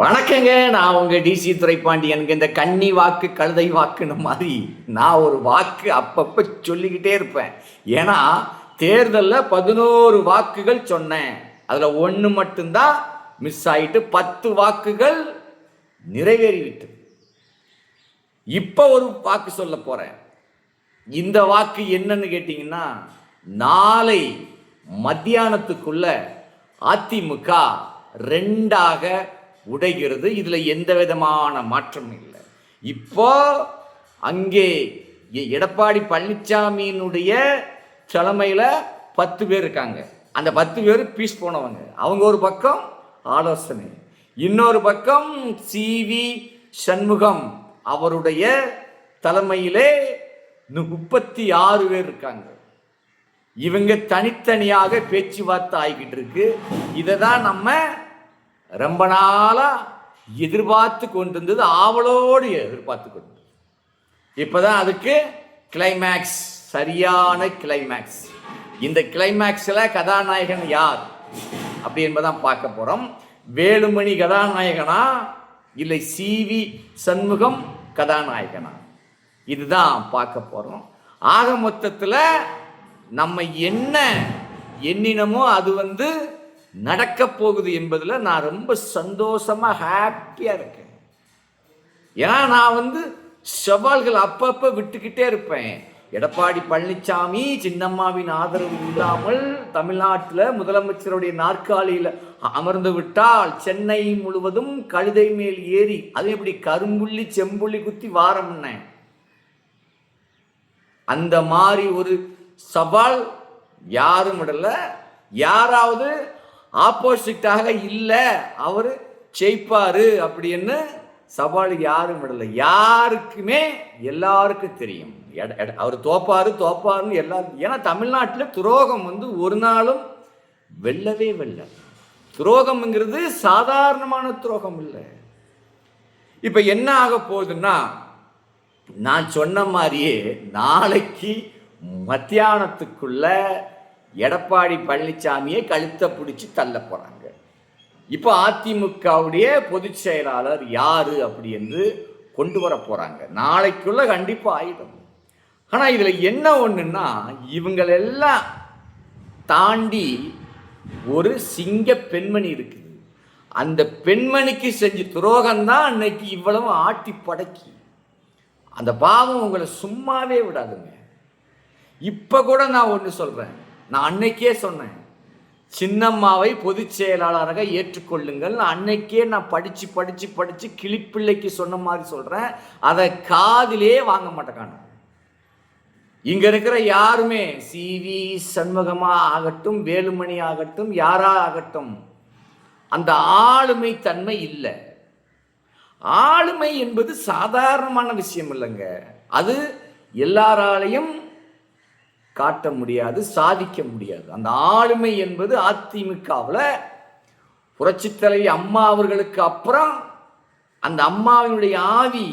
வணக்கங்க. நான் உங்க டிசி துரைப்பாண்டியன். இந்த கன்னி வாக்கு கழுதை வாக்குன்னு மாதிரி நான் ஒரு வாக்கு அப்பப்ப சொல்லிக்கிட்டே இருப்பேன். ஏன்னா தேர்தலில் 11 வாக்குகள் சொன்னேன். அதுல 1 மட்டும்தான் மிஸ் ஆயிட்டு 10 வாக்குகள் நிறைவேறிவிட்டது. இப்ப ஒரு வாக்கு சொல்ல போறேன். இந்த வாக்கு என்னன்னு கேட்டீங்கன்னா, நாளை மத்தியானத்துக்குள்ள அதிமுக 2ஆக உடைகிறது. இதுல எந்த விதமான மாற்றமும் இல்லை. இப்போ அங்கே எடப்பாடி பழனிசாமியினுடைய தலைமையில 10 பேர் இருக்காங்க. அந்த 10 பேர் பீஸ் போனவங்க. அவங்க ஒரு பக்கம் ஆலோசனை, இன்னொரு பக்கம் CV சண்முகம் அவருடைய தலைமையிலே 36 பேர் இருக்காங்க. இவங்க தனித்தனியாக பேச்சுவார்த்தை ஆகிக்கிட்டு இருக்கு. இதை தான் நம்ம ரொம்ப நாளா எதிர்பார்த்து கொண்டிருந்தது, ஆவலோடு எதிர்பார்த்து கொண்டு. இப்பதான் அதுக்கு கிளைமேக்ஸ், சரியான கிளைமேக்ஸ். இந்த கிளைமேக்ஸ்ல கதாநாயகன் யார் அப்படி என்பதான் பார்க்க போறோம். வேலுமணி கதாநாயகனா இல்லை CV சண்முகம் கதாநாயகனா, இதுதான் பார்க்க போறோம். ஆக மொத்தத்தில் நம்ம என்ன எண்ணினமோ அது நடக்க போகுது என்பதில் நான் ரொம்ப சந்தோஷமா ஹாப்பியா இருக்கேன். ஏன்னா நான் சவால்கள் அப்பப்ப விட்டுக்கிட்டே இருப்பேன். எடப்பாடி பழனிசாமி சின்னம்மாவின் ஆதரவு இல்லாமல் தமிழ்நாட்டில் முதலமைச்சருடைய நாற்காலியில் அமர்ந்து விட்டால் சென்னை முழுவதும் கழுதை மேல் ஏறி, அது எப்படி கரும்புள்ளி செம்புள்ளி குத்தி வாரம்ன, அந்த மாதிரி ஒரு சவால் யாரும் விடல. யாராவது ஆப்போசிட்டாக இல்லை அவர் ஜெயிப்பாரு அப்படின்னு சவால் யாரும் விடல. யாருக்குமே எல்லாருக்கும் தெரியும் அவர் தோப்பாருன்னு எல்லாரும். ஏன்னா தமிழ்நாட்டில் துரோகம் ஒரு நாளும் வெல்லவே வெல்ல. துரோகம்ங்கிறது சாதாரணமான துரோகம் இல்லை. இப்ப என்ன ஆக போகுதுன்னா, நான் சொன்ன மாதிரியே நாளைக்கு மத்தியானத்துக்குள்ள எடப்பாடி பழனிசாமியை கழுத்தை பிடிச்சி தள்ள போறாங்க. இப்போ அதிமுகவுடைய பொதுச் செயலாளர் யாரு அப்படி என்று கொண்டு வர போறாங்க. நாளைக்குள்ள கண்டிப்பா ஆயிடும். ஆனா இதுல என்ன ஒண்ணுன்னா, இவங்களெல்லாம் தாண்டி ஒரு சிங்க பெண்மணி இருக்குது. அந்த பெண்மணிக்கு செஞ்ச துரோகம்தான் அன்னைக்கு இவ்வளவு ஆட்டி படக்கி. அந்த பாவம் உங்களை சும்மாவே விடாதுங்க. இப்ப கூட நான் ஒன்று சொல்றேன். நான் அன்னைக்கே சொன்னேன், சின்னம்மாவை பொதுச் செயலாளராக ஏற்றுக்கொள்ளுங்கள். அன்னைக்கே நான் படிச்சு படிச்சு படிச்சு கிளிப்பிள்ளைக்கு சொன்ன மாதிரி சொல்றேன். அதை காதிலே வாங்க மாட்டேக்கான. இங்க இருக்கிற யாருமே CV சண்முகமா ஆகட்டும், வேலுமணி ஆகட்டும், யாரா ஆகட்டும், அந்த ஆளுமை தன்மை இல்லை. ஆளுமை என்பது சாதாரணமான விஷயம் இல்லைங்க. அது எல்லாராலையும் காட்ட முடியாது, சாதிக்க முடியாது. அந்த ஆளுமை என்பது அதிமுகவில் புரட்சித் தலைவி அம்மா அவர்களுக்கு அப்புறம் அந்த அம்மாவினுடைய ஆவி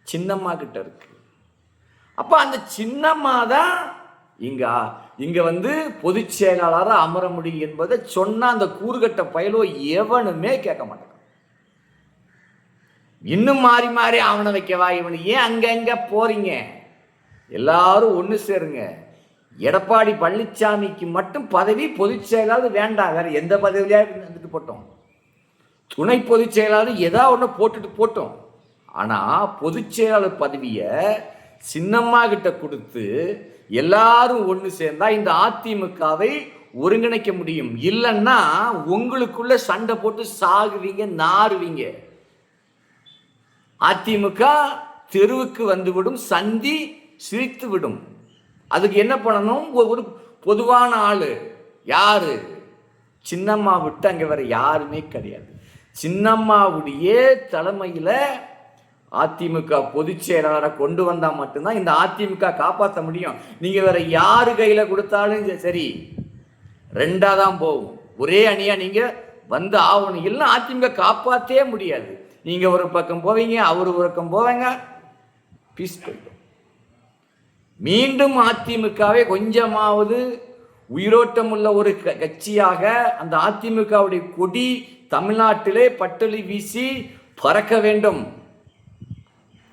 சின்னம்மா கிட்ட இருக்கு. அப்ப அந்த சின்னம்மா தான் இங்க பொதுச் செயலாளராக அமர முடியும் என்பதை சொன்னா அந்த கூறுகட்ட பயலோ எவனுமே கேட்க மாட்டாங்க. இன்னும் மாறி மாறி அவனை வைக்கவா, இவனு ஏன் அங்க போறீங்க? எல்லாரும் ஒன்று சேருங்க. எடப்பாடி பழனிசாமிக்கு மட்டும் பதவி பொதுச் செயலாளர் வேண்டாம், வேற எந்த பதவியிலே வந்துட்டு போட்டோம். துணை பொதுச் செயலாளர் ஏதாவது ஒன்று போட்டுட்டு போட்டோம். ஆனால் பொதுச் செயலாளர் பதவியை சின்னம்மா கிட்ட கொடுத்து எல்லாரும் ஒன்று சேர்ந்தா இந்த அதிமுகவை ஒருங்கிணைக்க முடியும். இல்லைன்னா உங்களுக்குள்ள சண்டை போட்டு சாகுவீங்க, நாறுவீங்க. அதிமுக தெருவுக்கு வந்துவிடும், சந்தி சிரித்து விடும். அதுக்கு என்ன பண்ணணும்? ஒரு பொதுவான ஆளு யாரு? சின்னம்மா விட்டு அங்க வேற யாருமே கிடையாது. சின்னம்மாவுடைய தலைமையில அதிமுக பொதுச் செயலாளரை கொண்டு வந்தா மட்டும்தான் இந்த அதிமுக காப்பாற்ற முடியும். நீங்க வேற யாரு கையில கொடுத்தாலும் சரி 2ஆ தான் போகும். ஒரே அணியா நீங்க வந்து ஆகணும். இல்லை அதிமுக காப்பாற்றவே முடியாது. நீங்க ஒரு பக்கம் போவீங்க, அவர் ஒரு பக்கம் போவீங்க, பீஸ் போயிடும். மீண்டும் அதிமுகவை கொஞ்சமாவது உயிரோட்டம் உள்ள ஒரு கட்சியாக அந்த அதிமுகவுடைய கொடி தமிழ்நாட்டிலே பட்டொலி வீசி பறக்க வேண்டும்.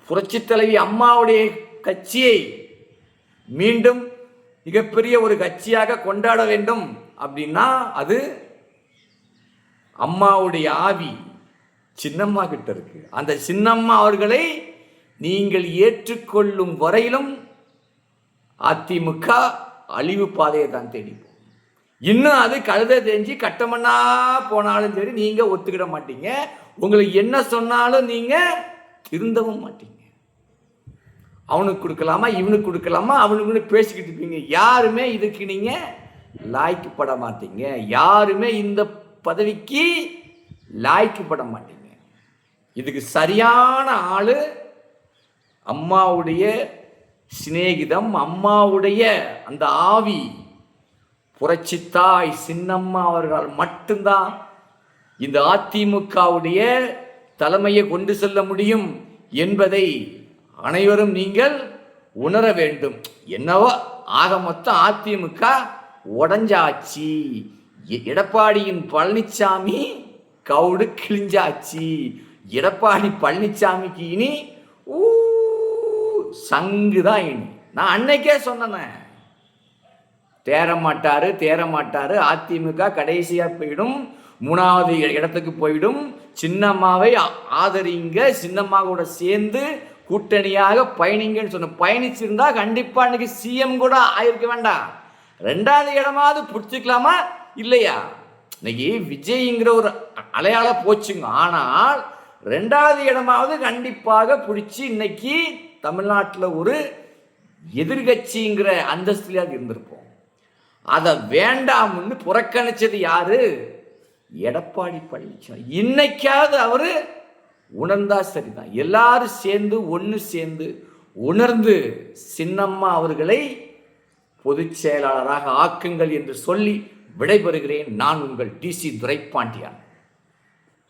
புரட்சி தலைவி அம்மாவுடைய கட்சியை மீண்டும் மிகப்பெரிய ஒரு கட்சியாக கொண்டாட வேண்டும். அப்படின்னா அது அம்மாவுடைய ஆவி சின்னம்மா கிட்ட இருக்கு. அந்த சின்னம்மா அவர்களை நீங்கள் ஏற்றுக்கொள்ளும் வரையிலும் அதிமுக அழிவு பாதையை தான் தேடிப்போம். இன்னும் அது கழுதை தெரிஞ்சு கட்டமண்ணா போனாலும் சரி நீங்க ஒத்துக்கிட மாட்டீங்க. உங்களுக்கு என்ன சொன்னாலும் நீங்க திருந்தவும் மாட்டீங்க. அவனுக்கு கொடுக்கலாமா, இவனுக்கு கொடுக்கலாமா, அவனுக்கு பேசிக்கிட்டு இருப்பீங்க. யாருமே இதுக்கு நீங்க லாய்க்குப்பட மாட்டீங்க. யாருமே இந்த பதவிக்கு லாய்க்குப்பட மாட்டீங்க. இதுக்கு சரியான ஆளு அம்மாவுடைய சிநேகிதம், அம்மாவுடைய அந்த ஆவி புரட்சி தாய் சின்னம்மா அவர்கள் மட்டும்தான் இந்த அதிமுகவுடைய தலைமையை கொண்டு செல்ல முடியும் என்பதை அனைவரும் நீங்கள் உணர வேண்டும். என்னவோ ஆக மொத்தம் அதிமுக உடஞ்சாச்சு. எடப்பாடியின் பழனிசாமி கவுடு கிழிஞ்சாச்சு. எடப்பாடி பழனிசாமிக்கு இனி சங்குதான். இனி நான் அன்னைக்கே சொன்னேன், தேரமாட்டாரு. அதிமுக கடைசியா போயிடும், 3வது இடத்துக்கு போயிடும். சின்னம்மாவை ஆதரிங்க, சின்னம்மா கூட சேர்ந்து கூட்டணியாக பயணிங்கன்னு சொன்ன. பயணிச்சிருந்தா கண்டிப்பா இன்னைக்கு சிஎம் கூட ஆயிருக்க வேண்டாம். 2வது இடமாவது பிடிச்சிக்கலாமா இல்லையா? இன்னைக்கு விஜய்ங்கிற ஒரு அலையாள போச்சுங்க. ஆனால் 2வது இடமாவது கண்டிப்பாக பிடிச்சி இன்னைக்கு தமிழ்நாட்டில் ஒரு எதிர்கட்சிங்கிற அந்தஸ்திலாக இருந்திருப்போம். அதை வேண்டாம்னு புறக்கணிச்சது யாரு? எடப்பாடி பழனிசாமி. இன்னைக்காவது அவரு உணர்ந்தா சரிதான். எல்லாரும் சேர்ந்து உணர்ந்து சின்னம்மா அவர்களை பொதுச் செயலாளராக ஆக்குங்கள் என்று சொல்லி விடைபெறுகிறேன். நான் உங்கள் DC துரைப்பாண்டியன்.